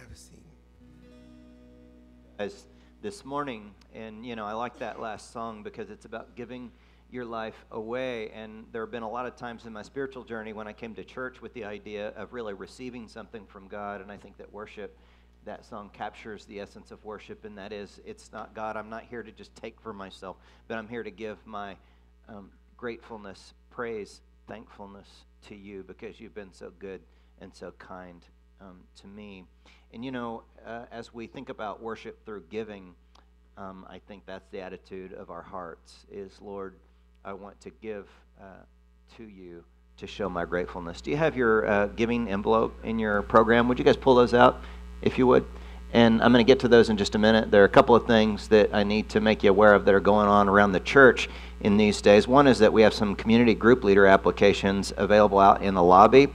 privacy. As this morning, and I like that last song because it's about giving your life away. And there have been a lot of times in my spiritual journey when I came to church with the idea of really receiving something from God. And I think that worship, that song captures the essence of worship, and that is, it's not God. I'm not here to just take for myself, but I'm here to give my gratefulness, praise, thankfulness to you because you've been so good and so kind to me. And as we think about worship through giving, I think that's the attitude of our hearts is, Lord, I want to give to you to show my gratefulness. Do you have your giving envelope in your program? Would you guys pull those out, if you would? And I'm going to get to those in just a minute. There are a couple of things that I need to make you aware of that are going on around the church in these days. One is that we have some community group leader applications available out in the lobby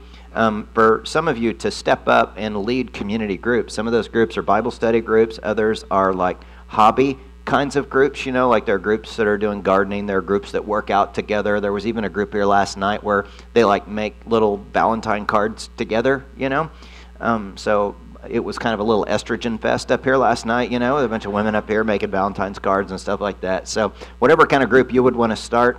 for some of you to step up and lead community groups. Some of those groups are Bible study groups. Others are like hobby kinds of groups, like there are groups that are doing gardening. There are groups that work out together. There was even a group here last night where they make little Valentine cards together, So it was kind of a little estrogen fest up here last night, with a bunch of women up here making Valentine's cards and stuff like that. So whatever kind of group you would want to start,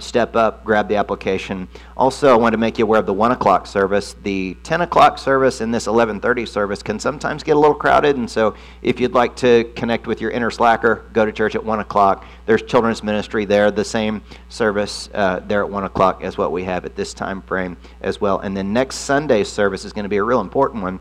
step up, grab the application. Also, I want to make you aware of the 1 o'clock service. The 10 o'clock service and this 11:30 service can sometimes get a little crowded, and so if you'd like to connect with your inner slacker, go to church at 1 o'clock. There's children's ministry there, the same service there at 1 o'clock as what we have at this time frame as well. And then next Sunday's service is going to be a real important one,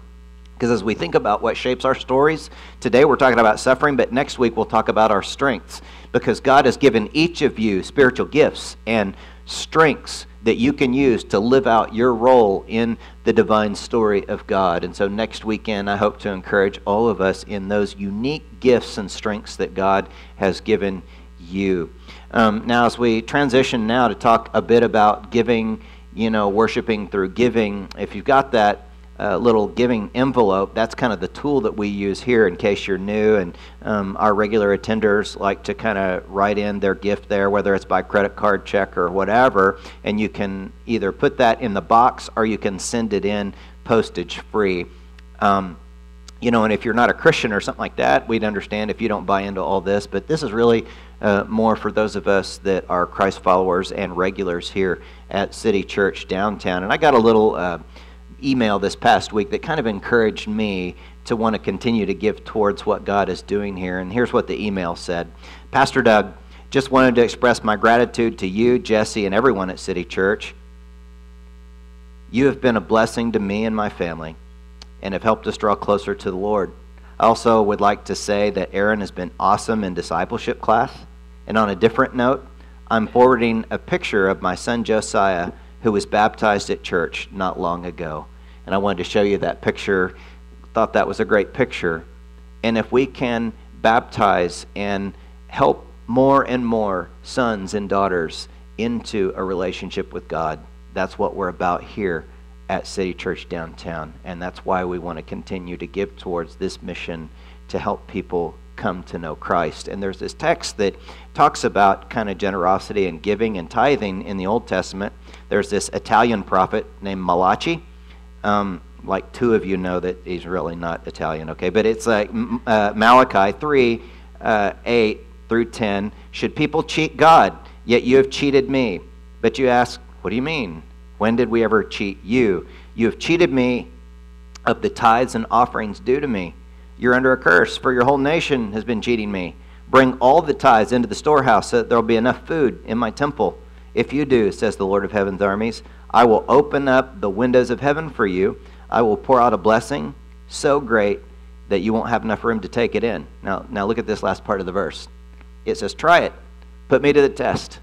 because as we think about what shapes our stories, today we're talking about suffering, but next week we'll talk about our strengths, because God has given each of you spiritual gifts and strengths that you can use to live out your role in the divine story of God. And so next weekend, I hope to encourage all of us in those unique gifts and strengths that God has given you. Now, as we transition now to talk a bit about giving, worshiping through giving, if you've got that little giving envelope, that's kind of the tool that we use here in case you're new, and our regular attenders like to kind of write in their gift there, whether it's by credit card, check, or whatever, and you can either put that in the box or you can send it in postage free. And if you're not a Christian or something like that, we'd understand if you don't buy into all this, but this is really more for those of us that are Christ followers and regulars here at City Church downtown. And I got a little email this past week that kind of encouraged me to want to continue to give towards what God is doing here. And here's what the email said. Pastor Doug, just wanted to express my gratitude to you, Jesse, and everyone at City Church. You have been a blessing to me and my family and have helped us draw closer to the Lord. I also would like to say that Aaron has been awesome in discipleship class. And on a different note, I'm forwarding a picture of my son Josiah, who was baptized at church not long ago. And I wanted to show you that picture. Thought that was a great picture. And if we can baptize and help more and more sons and daughters into a relationship with God, that's what we're about here at City Church downtown. And that's why we want to continue to give towards this mission to help people come to know Christ. And there's this text that talks about kind of generosity and giving and tithing in the Old Testament. There's this Italian prophet named Malachi. Like two of you know that he's really not Italian, okay? But it's like Malachi 3, 8 through 10. Should people cheat God? Yet you have cheated me. But you ask, what do you mean? When did we ever cheat you? You have cheated me of the tithes and offerings due to me. You're under a curse, for your whole nation has been cheating me. Bring all the tithes into the storehouse so that there will be enough food in my temple. If you do, says the Lord of heaven's armies, I will open up the windows of heaven for you. I will pour out a blessing so great that you won't have enough room to take it in. Now look at this last part of the verse. It says, try it. Put me to the test.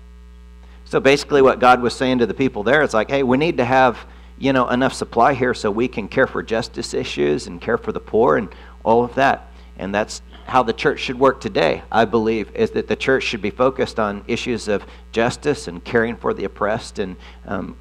So basically what God was saying to the people there, it's like, hey, we need to have, enough supply here so we can care for justice issues and care for the poor and all of that. And that's how the church should work today, I believe, is that the church should be focused on issues of justice and caring for the oppressed and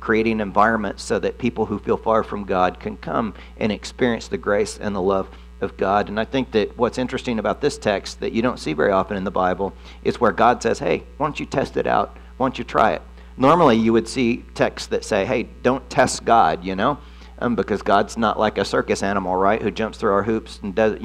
creating environments so that people who feel far from God can come and experience the grace and the love of God. And I think that what's interesting about this text that you don't see very often in the Bible is where God says, hey, why don't you test it out? Why don't you try it? Normally you would see texts that say, hey, don't test God, because God's not like a circus animal, right, who jumps through our hoops and does,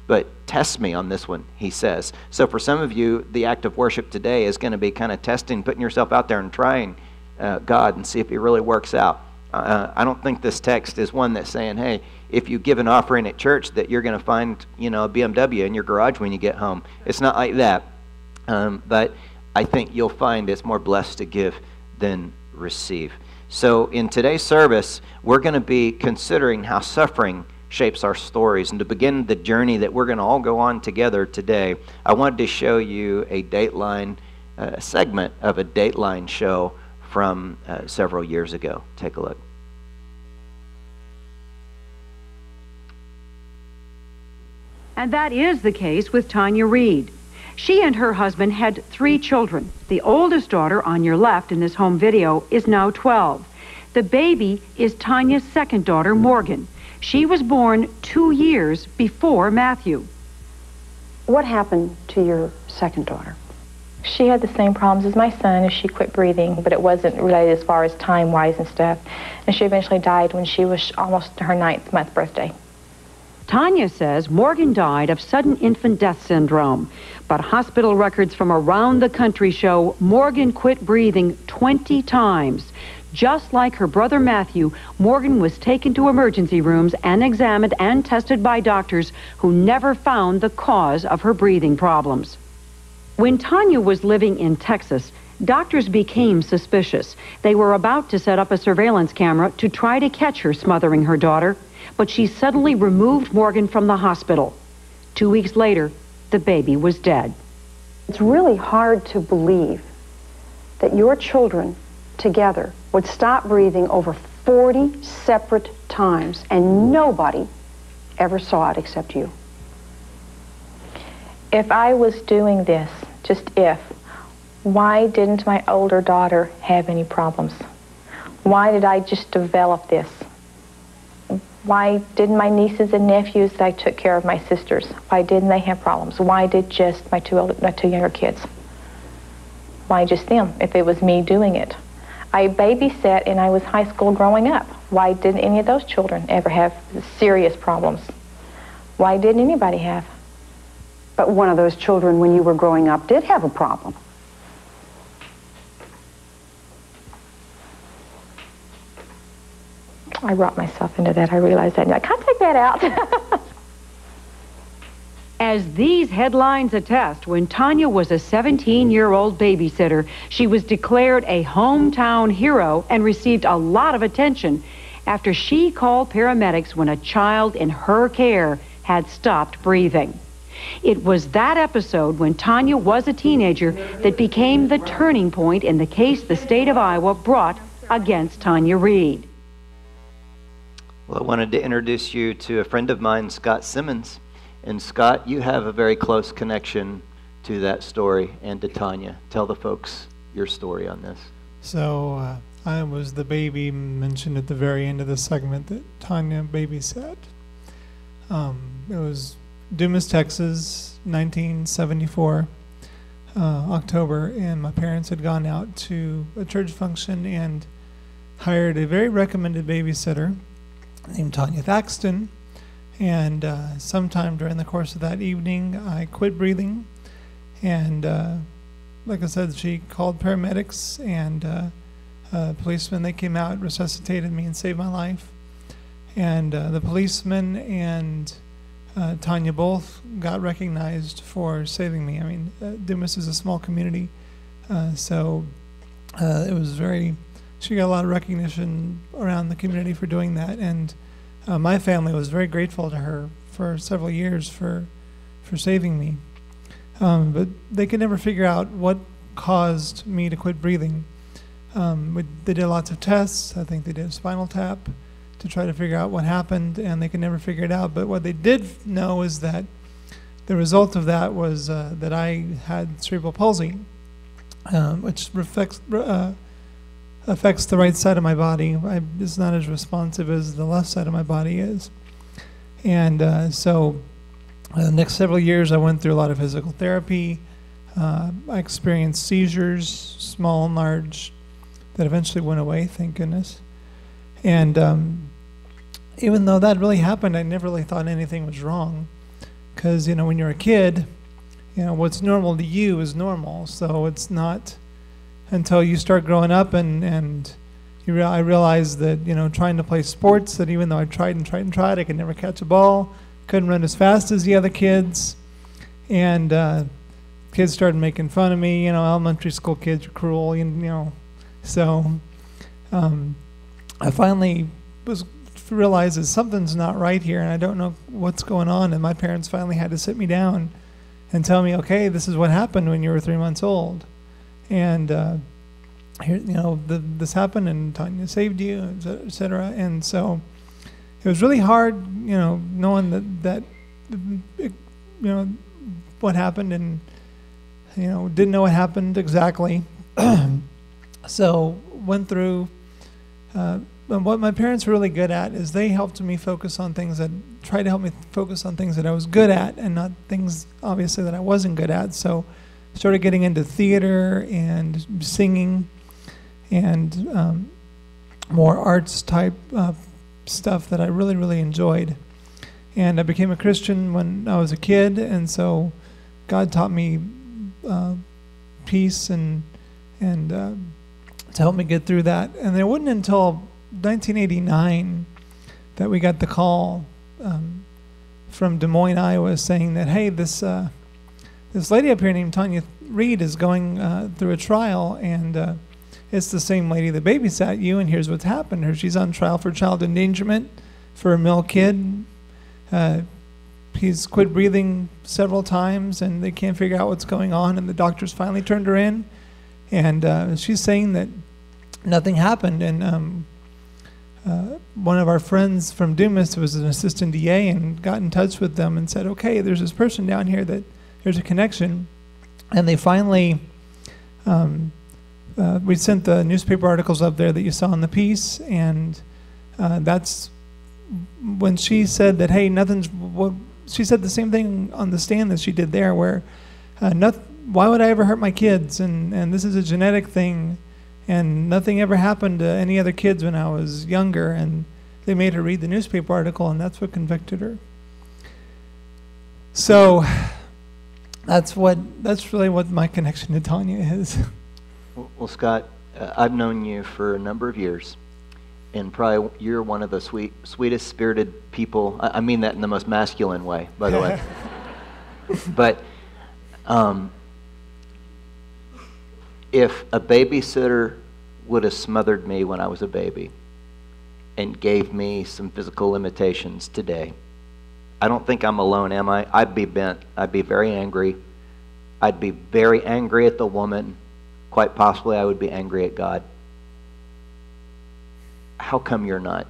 but test me on this one, he says. So for some of you, the act of worship today is going to be kind of testing, putting yourself out there and trying God and see if he really works out. I don't think this text is one that's saying, hey, if you give an offering at church that you're going to find, a BMW in your garage when you get home. It's not like that. But I think you'll find it's more blessed to give than receive. So in today's service, we're going to be considering how suffering shapes our stories. And to begin the journey that we're going to all go on together today, I wanted to show you a Dateline segment of a Dateline show from several years ago. Take a look. And that is the case with Tanya Reid. She and her husband had 3 children. The oldest daughter on your left in this home video is now 12. The baby is Tanya's second daughter, Morgan. She was born 2 years before Matthew. What happened to your second daughter? She had the same problems as my son, as she quit breathing, but it wasn't related as far as time-wise and stuff. And she eventually died when she was almost her 9th month birthday. Tanya says Morgan died of sudden infant death syndrome, but hospital records from around the country show Morgan quit breathing 20 times. Just like her brother Matthew, Morgan was taken to emergency rooms and examined and tested by doctors who never found the cause of her breathing problems. When Tanya was living in Texas, doctors became suspicious. They were about to set up a surveillance camera to try to catch her smothering her daughter, but she suddenly removed Morgan from the hospital. 2 weeks later, the baby was dead. It's really hard to believe that your children together would stop breathing over 40 separate times, and nobody ever saw it except you. If I was doing this, just if, why didn't my older daughter have any problems? Why did I just develop this? Why didn't my nieces and nephews that I took care of, my sisters, why didn't they have problems? Why did just my two younger kids? Why just them, if it was me doing it? I babysat and I was high school growing up. Why didn't any of those children ever have serious problems? Why didn't anybody have? But one of those children, when you were growing up, did have a problem. I brought myself into that. I realized that. I can't take that out. As these headlines attest, when Tanya was a 17-year-old babysitter, she was declared a hometown hero and received a lot of attention after she called paramedics when a child in her care had stopped breathing. It was that episode when Tanya was a teenager that became the turning point in the case the state of Iowa brought against Tanya Reid. Well, I wanted to introduce you to a friend of mine, Scott Simmons. And Scott, you have a very close connection to that story and to Tanya. Tell the folks your story on this. So I was the baby mentioned at the very end of the segment that Tanya babysat. It was Dumas, Texas, 1974, October, and my parents had gone out to a church function and hired a very recommended babysitter named Tanya Thaxton. And sometime during the course of that evening, I quit breathing. And like I said, she called paramedics and policemen. They came out, resuscitated me, and saved my life. And the policemen and Tanya both got recognized for saving me. I mean, Dumas is a small community, so it was she got a lot of recognition around the community for doing that. And my family was very grateful to her for several years for saving me. But they could never figure out what caused me to quit breathing. They did lots of tests. I think they did a spinal tap to try to figure out what happened, and they could never figure it out. But what they did know is that the result of that was that I had cerebral palsy, which affects the right side of my body. It's not as responsive as the left side of my body is. And so the next several years, I went through a lot of physical therapy. I experienced seizures, small and large, that eventually went away, thank goodness. And even though that really happened, I never really thought anything was wrong. Because, when you're a kid, what's normal to you is normal. So it's not until you start growing up and I realized that, trying to play sports, that even though I tried, I could never catch a ball, couldn't run as fast as the other kids. And kids started making fun of me. Elementary school kids are cruel, So I finally realized that something's not right here, and I don't know what's going on. And my parents finally had to sit me down and tell me, okay, this is what happened when you were 3 months old. And here, this happened, and Tanya saved you, et cetera. And so it was really hard, knowing that what happened, and didn't know what happened exactly. So went through. And what my parents were really good at is they helped me focus on things tried to help me focus on things that I was good at, and not things obviously that I wasn't good at. So started getting into theater and singing and more arts type stuff that I really, really enjoyed. And I became a Christian when I was a kid, and so God taught me peace and to help me get through that. And it wasn't until 1989 that we got the call from Des Moines, Iowa, saying that, hey, this lady up here named Tanya Reed is going through a trial, and it's the same lady that babysat you, and here's what's happened to her. She's on trial for child endangerment for a male kid. He's quit breathing several times, and they can't figure out what's going on, and the doctors finally turned her in, and she's saying that nothing happened. And one of our friends from Dumas was an assistant DA and got in touch with them and said, okay, there's this person down here that there's a connection. And they finally, we sent the newspaper articles up there that you saw in the piece, and that's when she said that, hey, she said the same thing on the stand that she did there, where why would I ever hurt my kids? And this is a genetic thing. And nothing ever happened to any other kids when I was younger. And they made her read the newspaper article, and that's what convicted her. So that's really what my connection to Tanya is. Well, Scott, I've known you for a number of years, and probably you're one of the sweetest spirited people. I mean that in the most masculine way, by the way. But if a babysitter would have smothered me when I was a baby and gave me some physical limitations today, I don't think I'm alone, am I? I'd be bent. I'd be very angry. I'd be very angry at the woman. Quite possibly I would be angry at God. How come you're not?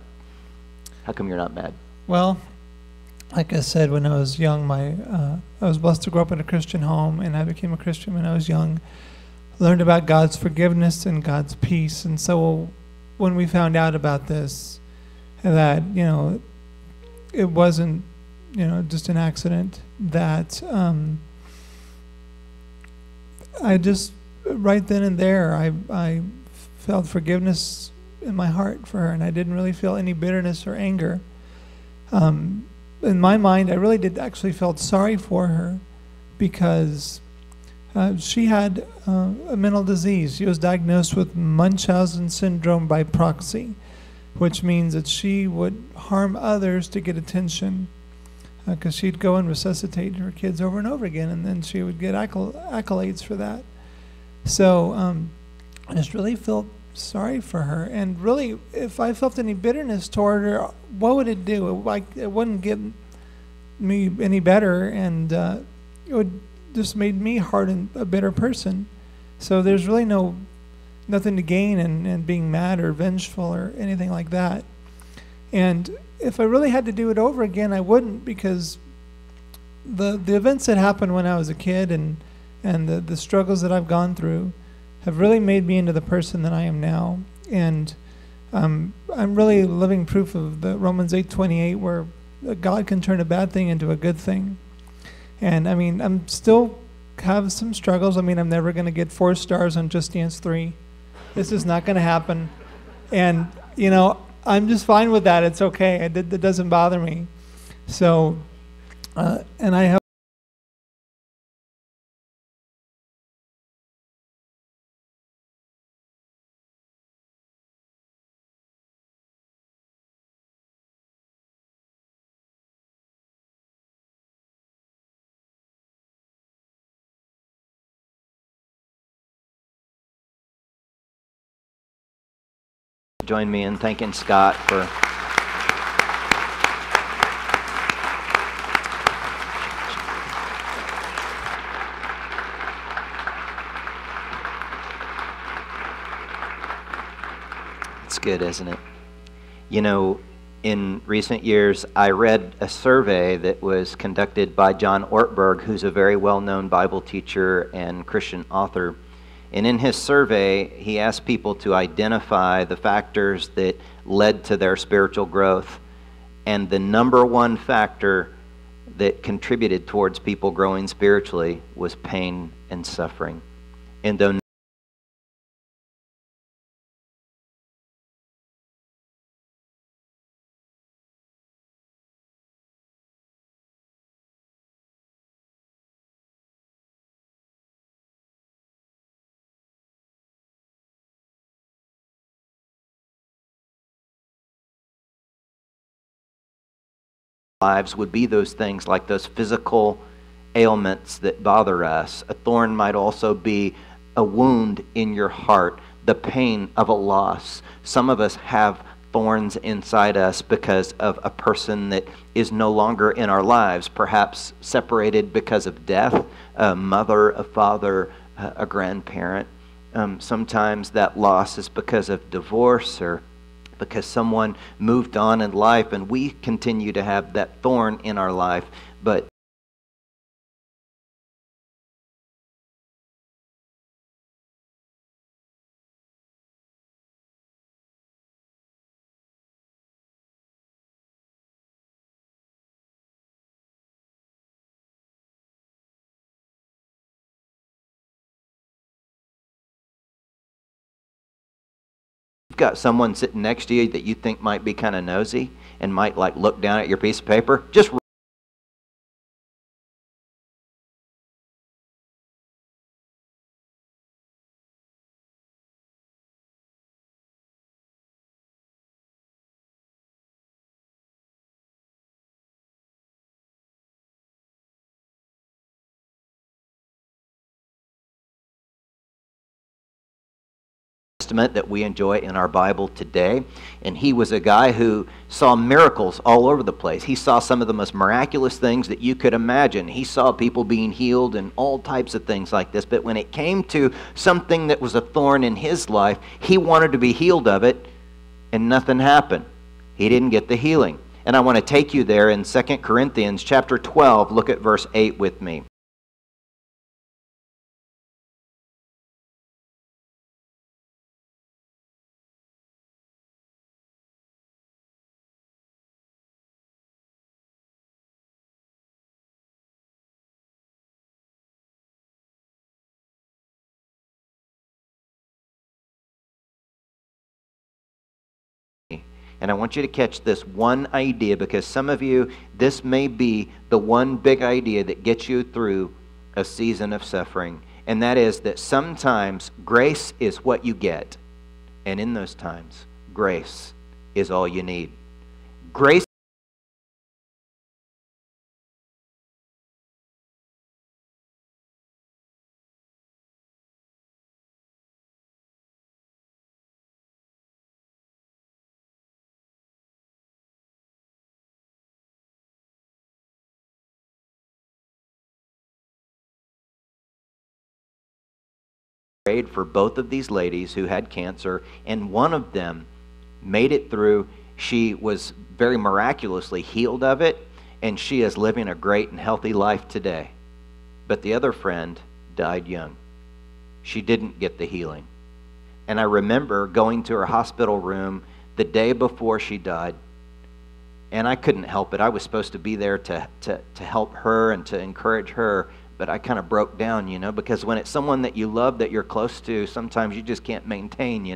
How come you're not mad? Well, like I said, when I was young, I was blessed to grow up in a Christian home, and I became a Christian when I was young. Learned about God's forgiveness and God's peace. And so when we found out about this, that, it wasn't, just an accident, that I just, right then and there, I felt forgiveness in my heart for her, and I didn't really feel any bitterness or anger. In my mind, I really did actually felt sorry for her, because she had a mental disease. She was diagnosed with Munchausen syndrome by proxy, which means that she would harm others to get attention, because she'd go and resuscitate her kids over and over again, and then she would get accolades for that. So I just really felt sorry for her. And really, if I felt any bitterness toward her, what would it do? It wouldn't get me any better, and it would just made me harden a bitter person. So there's really nothing to gain in being mad or vengeful or anything like that. And if I really had to do it over again, I wouldn't, because the events that happened when I was a kid and the struggles that I've gone through have really made me into the person that I am now. And I'm really living proof of the Romans 8:28, where God can turn a bad thing into a good thing. And I'm still have some struggles. I'm never going to get 4 stars on Just Dance 3. This is not going to happen. And, I'm just fine with that. It's okay. It doesn't bother me. So, and I have join me in thanking Scott for it's good, isn't it? You know, in recent years, I read a survey that was conducted by John Ortberg, who's a very well-known Bible teacher and Christian author. And in his survey, he asked people to identify the factors that led to their spiritual growth. And the number one factor that contributed towards people growing spiritually was pain and suffering. And though lives would be those things like those physical ailments that bother us. A thorn might also be a wound in your heart, the pain of a loss. Some of us have thorns inside us because of a person that is no longer in our lives, perhaps separated because of death, a mother, a father, a grandparent. Sometimes that loss is because of divorce or because someone moved on in life, and we continue to have that thorn in our life. But you've got someone sitting next to you that you think might be kind of nosy and might like look down at your piece of paper, just that we enjoy in our Bible today. And he was a guy who saw miracles all over the place. He saw some of the most miraculous things that you could imagine. He saw people being healed and all types of things like this. But when it came to something that was a thorn in his life, he wanted to be healed of it, and nothing happened. He didn't get the healing. And I want to take you there in 2 Corinthians chapter 12. Look at verse 8 with me. And I want you to catch this one idea, because some of you, this may be the one big idea that gets you through a season of suffering. And that is that sometimes grace is what you get. And in those times, grace is all you need. Grace prayed for both of these ladies who had cancer, and one of them made it through. She was very miraculously healed of it, and she is living a great and healthy life today. But the other friend died young. She didn't get the healing. And I remember going to her hospital room the day before she died, and I couldn't help it. I was supposed to be there to help her and to encourage her, but I kind of broke down, because when it's someone that you love, that you're close to, sometimes you just can't maintain,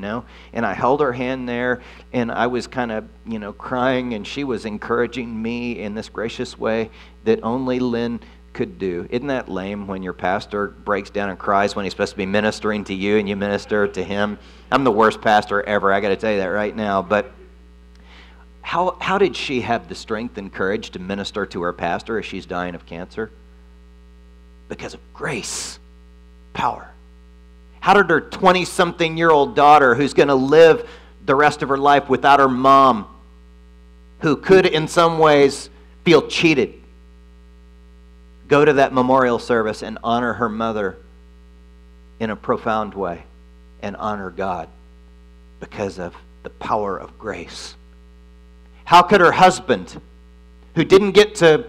And I held her hand there, and I was kind of, crying, and she was encouraging me in this gracious way that only Lynn could do. Isn't that lame when your pastor breaks down and cries when he's supposed to be ministering to you and you minister to him? I'm the worst pastor ever, I got to tell you that right now, but how did she have the strength and courage to minister to her pastor as she's dying of cancer? Because of grace, power. How did her 20-something-year-old daughter, who's going to live the rest of her life without her mom, who could in some ways feel cheated, go to that memorial service and honor her mother in a profound way and honor God because of the power of grace? How could her husband, who didn't get to,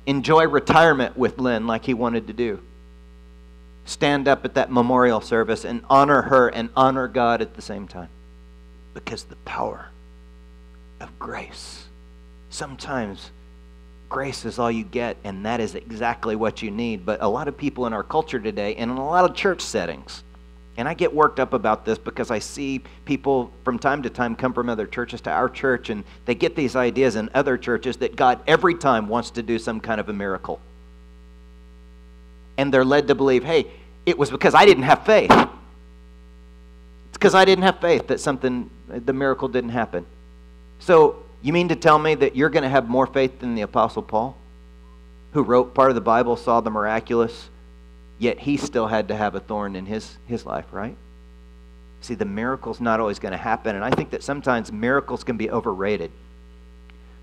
enjoy retirement with Lynn like he wanted to do, stand up at that memorial service and honor her and honor God at the same time? Because the power of grace. Sometimes grace is all you get, and that is exactly what you need. But a lot of people in our culture today, and in a lot of church settings, and I get worked up about this because I see people from time to time come from other churches to our church, and they get these ideas in other churches that God every time wants to do some kind of a miracle. And they're led to believe, hey, it was because I didn't have faith. It's because I didn't have faith that the miracle didn't happen. So you mean to tell me that you're going to have more faith than the Apostle Paul, who wrote part of the Bible, saw the miraculous, yet he still had to have a thorn in his life, right? See, the miracle's not always going to happen, and I think that sometimes miracles can be overrated.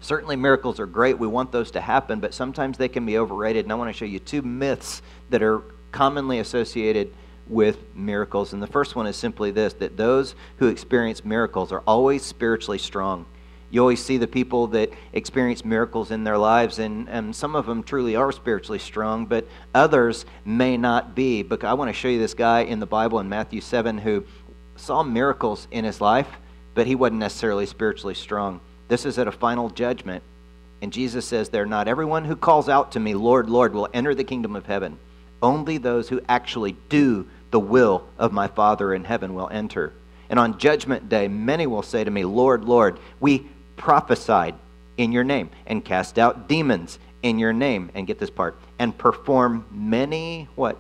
Certainly miracles are great. We want those to happen, but sometimes they can be overrated, and I want to show you two myths that are commonly associated with miracles. And the first one is simply this, that those who experience miracles are always spiritually strong. You always see the people that experience miracles in their lives, and some of them truly are spiritually strong, but others may not be. But I want to show you this guy in the Bible in Matthew 7 who saw miracles in his life, but he wasn't necessarily spiritually strong. This is at a final judgment, and Jesus says there, not everyone who calls out to me, Lord, Lord, will enter the kingdom of heaven. Only those who actually do the will of my Father in heaven will enter. And on judgment day, many will say to me, Lord, Lord, we prophesied in your name and cast out demons in your name, and get this part, and perform many what?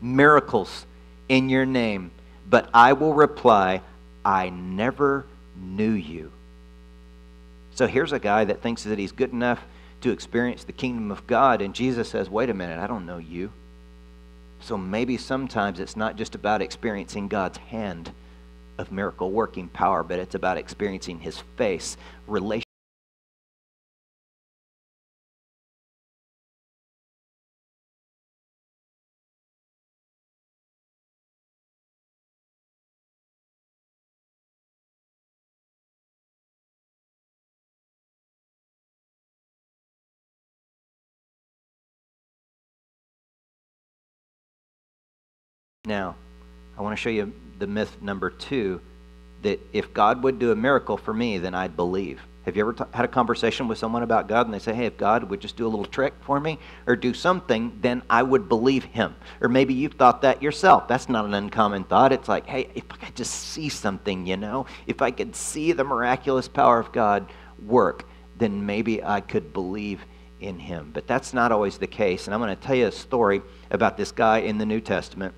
Miracles in your name. But I will reply, I never knew you. So here's a guy that thinks that he's good enough to experience the kingdom of God, and Jesus says, wait a minute, I don't know you. So maybe sometimes it's not just about experiencing God's hand of miracle working power, but it's about experiencing his face, relationship. Now, I want to show you the myth number 2, that if God would do a miracle for me, then I'd believe. Have you ever had a conversation with someone about God and they say, hey, if God would just do a little trick for me or do something, then I would believe him. Or maybe you've thought that yourself. That's not an uncommon thought. It's like, hey, if I could just see something, if I could see the miraculous power of God work, then maybe I could believe in him. But that's not always the case. And I'm going to tell you a story about this guy in the New Testament.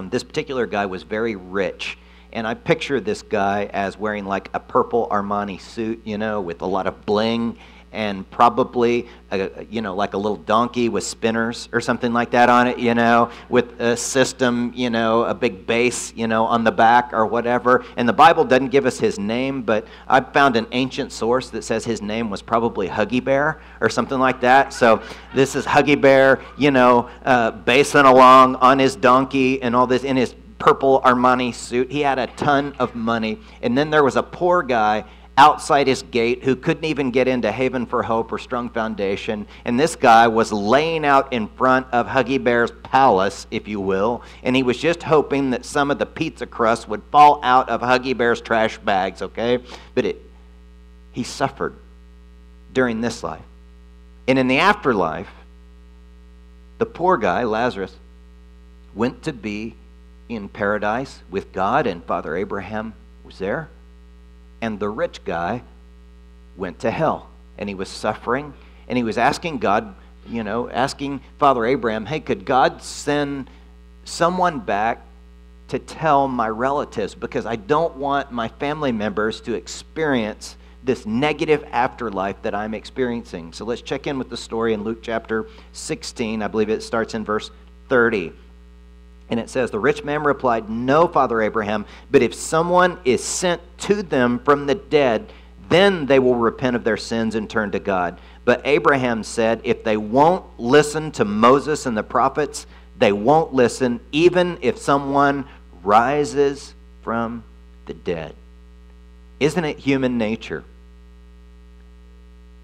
This particular guy was very rich. And I picture this guy as wearing like a purple Armani suit, with a lot of bling, and probably, like a little donkey with spinners or something like that on it, with a system, a big bass, on the back or whatever. And the Bible doesn't give us his name, but I found an ancient source that says his name was probably Huggy Bear or something like that. So this is Huggy Bear, basing along on his donkey and all this in his purple Armani suit. He had a ton of money. And then there was a poor guy outside his gate who couldn't even get into Haven for Hope or Strong Foundation. And this guy was laying out in front of Huggy Bear's palace, if you will, and he was just hoping that some of the pizza crust would fall out of Huggy Bear's trash bags, okay? But he suffered during this life. And in the afterlife, The poor guy, Lazarus, went to be in paradise with God, and Father Abraham was there. And the rich guy went to hell, and he was suffering, and he was asking God, asking Father Abraham, hey, could God send someone back to tell my relatives, because I don't want my family members to experience this negative afterlife that I'm experiencing. So let's check in with the story in Luke chapter 16. I believe it starts in verse 30. And it says, the rich man replied, no, Father Abraham, but if someone is sent to them from the dead, then they will repent of their sins and turn to God. But Abraham said, if they won't listen to Moses and the prophets, they won't listen even if someone rises from the dead. Isn't it human nature?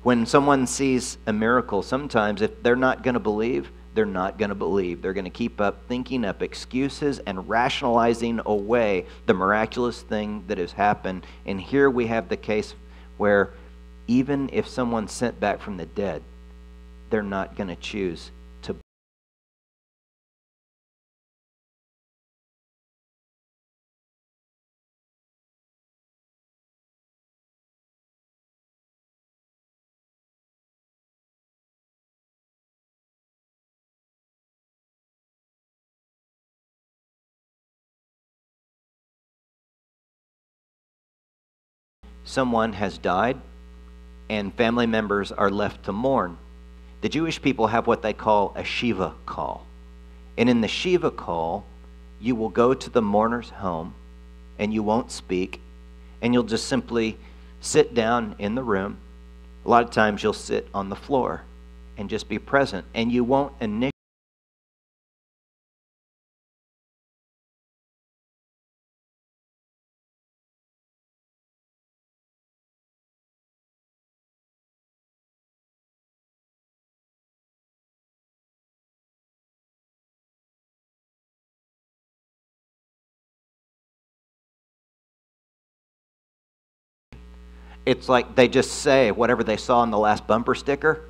When someone sees a miracle, sometimes if they're not going to believe, they're not going to believe. They're going to keep up thinking up excuses and rationalizing away the miraculous thing that has happened. And here we have the case where even if someone's sent back from the dead, they're not going to choose to. Someone has died and family members are left to mourn. The Jewish people have what they call a Shiva call. And in the Shiva call, you will go to the mourner's home and you won't speak, and you'll just simply sit down in the room. A lot of times you'll sit on the floor and just be present, and you won't initiate. It's like they just say whatever they saw on the last bumper sticker.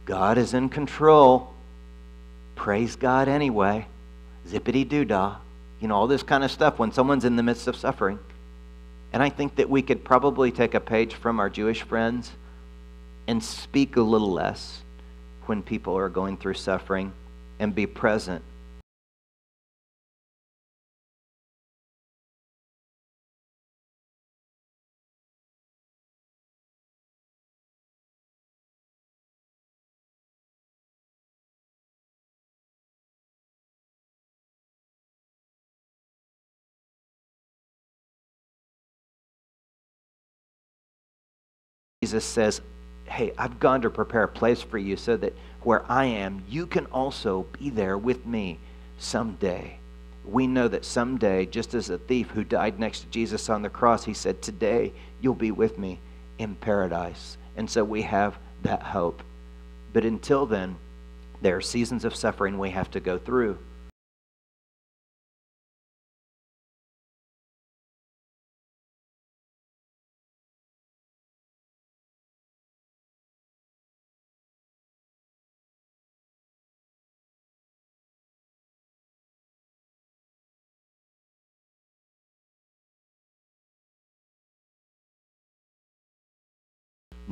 God is in control. Praise God anyway. Zippity-doo-dah. All this kind of stuff when someone's in the midst of suffering. And I think that we could probably take a page from our Jewish friends and speak a little less when people are going through suffering and be present. Jesus says, hey, I've gone to prepare a place for you so that where I am, you can also be there with me someday. We know that someday, just as a thief who died next to Jesus on the cross, he said, today you'll be with me in paradise. And so we have that hope. But until then, there are seasons of suffering we have to go through.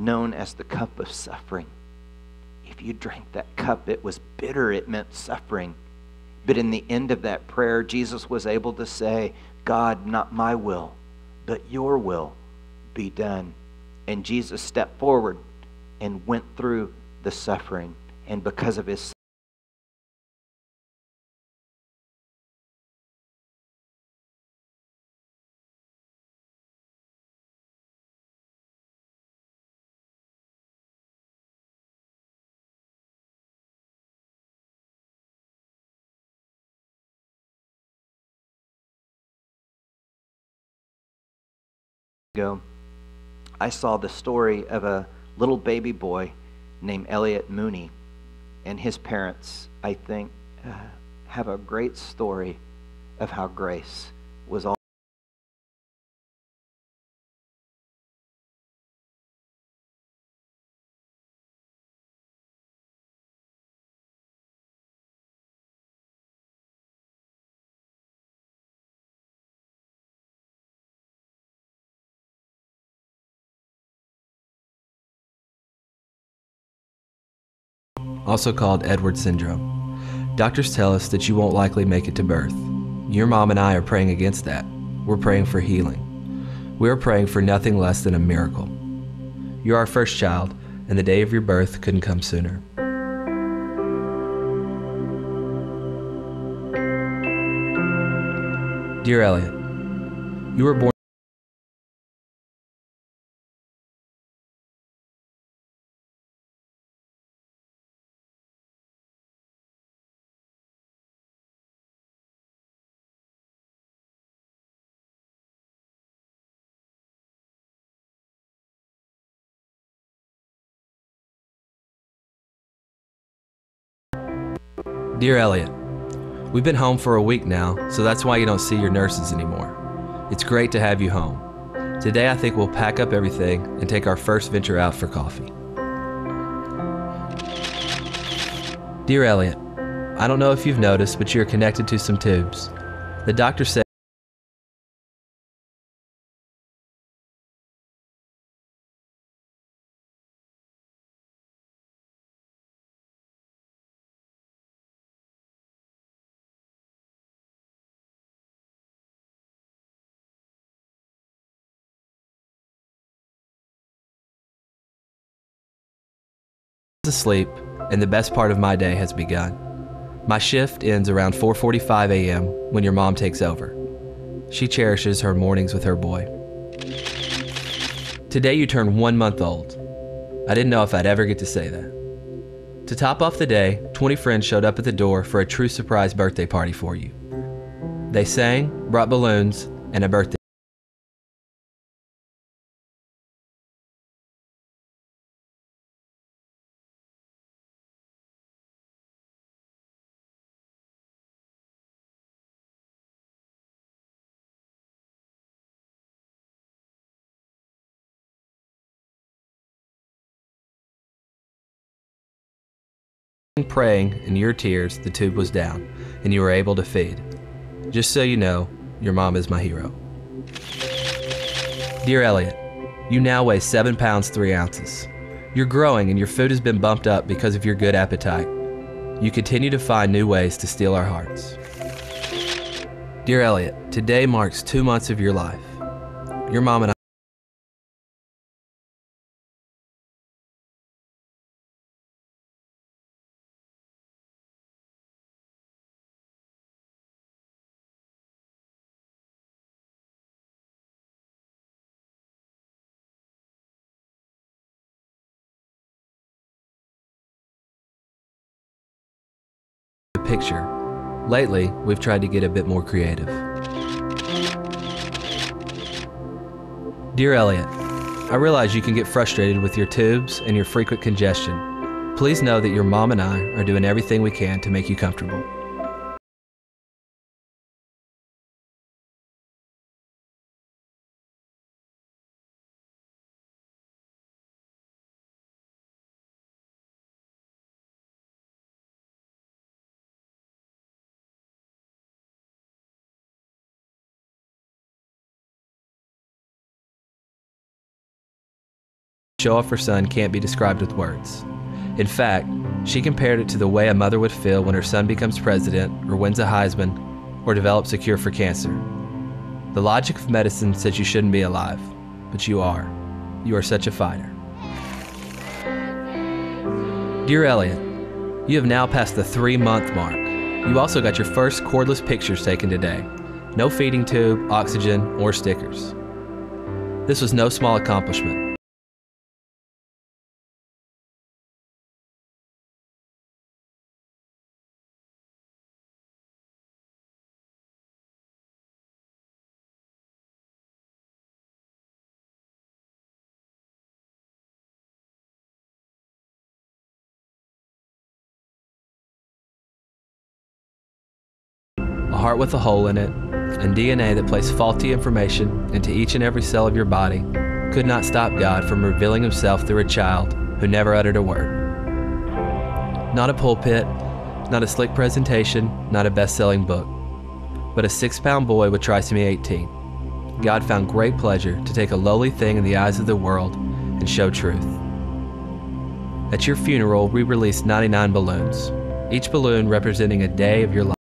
Known as the cup of suffering. If you drank that cup, it was bitter, it meant suffering. But in the end of that prayer, Jesus was able to say, God, not my will, but your will be done. And Jesus stepped forward and went through the suffering. And because of his ago, I saw the story of a little baby boy named Elliot Mooney, and his parents, I think, have a great story of how grace was all also called Edwards syndrome. Doctors tell us that you won't likely make it to birth. Your mom and I are praying against that. We're praying for healing. We are praying for nothing less than a miracle. You're our first child, and the day of your birth couldn't come sooner. Dear Elliot, you were born Dear Elliot, we've been home for a week now, so that's why you don't see your nurses anymore. It's great to have you home. Today I think we'll pack up everything and take our first venture out for coffee. Dear Elliot, I don't know if you've noticed, but you're connected to some tubes. The doctor said asleep, and the best part of my day has begun. My shift ends around 4:45 a.m. when your mom takes over. She cherishes her mornings with her boy. Today you turn 1 month old. I didn't know if I'd ever get to say that. To top off the day, 20 friends showed up at the door for a true surprise birthday party for you. They sang, brought balloons, and a birthday. Praying in your tears, the tube was down, and you were able to feed. Just so you know, your mom is my hero. Dear Elliot, you now weigh 7 pounds 3 ounces. You're growing and your food has been bumped up because of your good appetite. You continue to find new ways to steal our hearts. Dear Elliot, today marks 2 months of your life. Your mom and I picture. Lately, we've tried to get a bit more creative. Dear Elliot, I realize you can get frustrated with your tubes and your frequent congestion. Please know that your mom and I are doing everything we can to make you comfortable. Show off her son can't be described with words. In fact, she compared it to the way a mother would feel when her son becomes president or wins a Heisman or develops a cure for cancer. The logic of medicine says you shouldn't be alive, but you are. You are such a fighter. Dear Elliot, you have now passed the 3-month mark. You also got your first cordless pictures taken today. No feeding tube, oxygen, or stickers. This was no small accomplishment. A heart with a hole in it, and DNA that placed faulty information into each and every cell of your body could not stop God from revealing himself through a child who never uttered a word. Not a pulpit, not a slick presentation, not a best-selling book, but a 6-pound boy with trisomy 18. God found great pleasure to take a lowly thing in the eyes of the world and show truth. At your funeral, we released 99 balloons, each balloon representing a day of your life.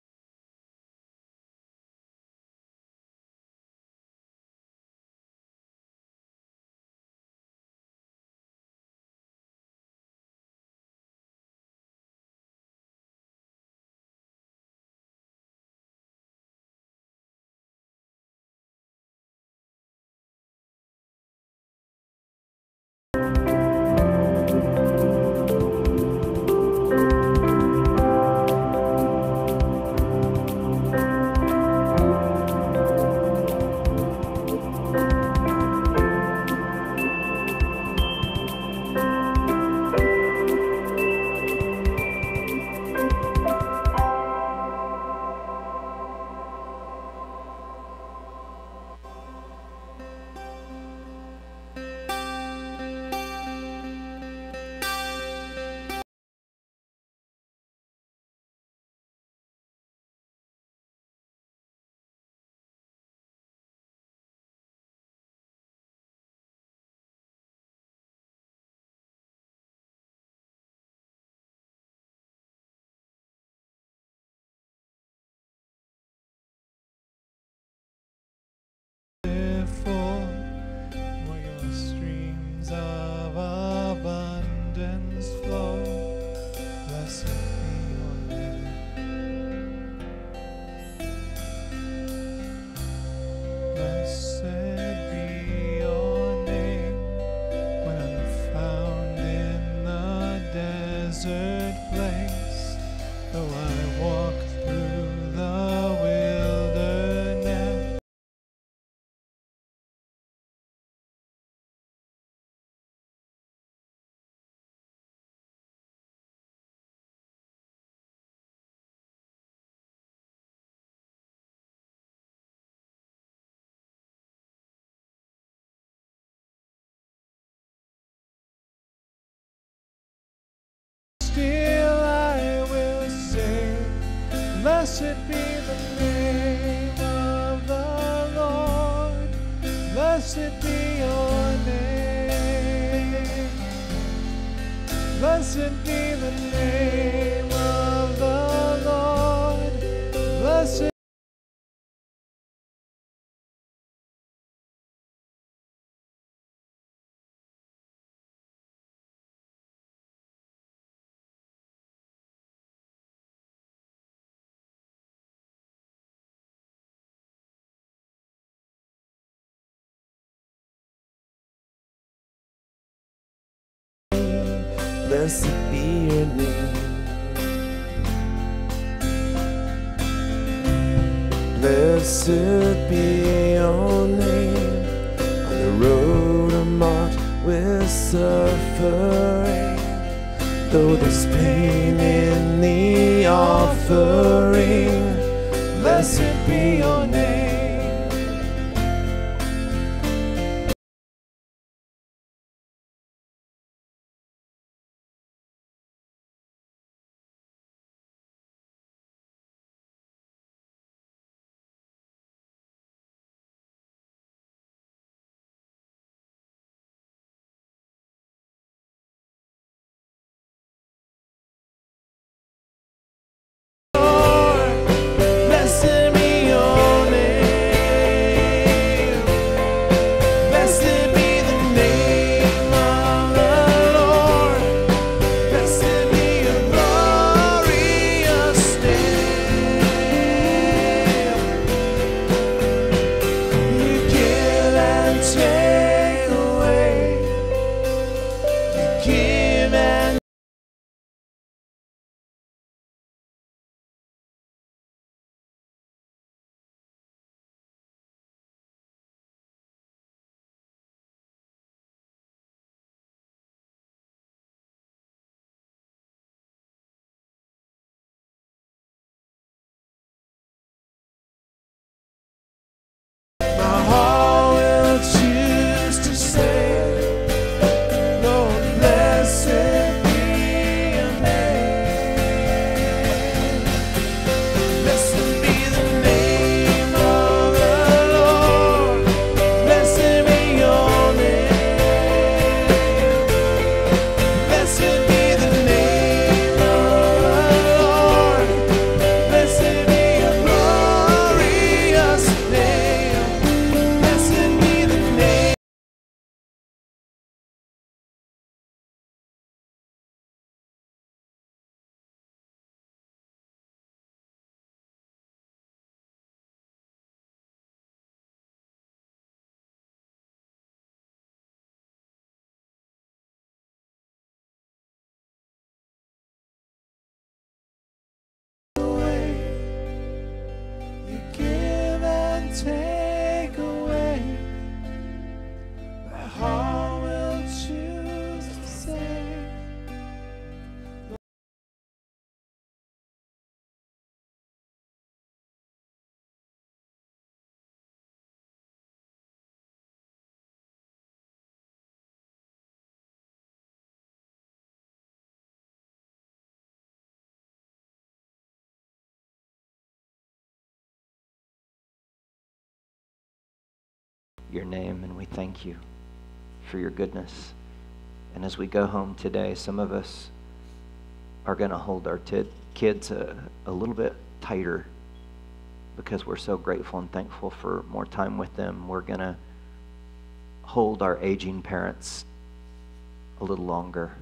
Where your streams of abundance flow, blessed be your name. Blessed be your name when I'm found in the desert place, though I walk through the wilderness. Still I will sing, blessed be the name of the Lord, blessed be your name, blessed be the name of the Lord, blessed. Blessed be your name. Blessed be your name. On the road I'm marked with suffering, though there's pain in the offering. Blessed be your name. Blessed be your name. your name, and we thank you for your goodness. And as we go home today, some of us are going to hold our kids a little bit tighter because we're so grateful and thankful for more time with them. We're going to hold our aging parents a little longer.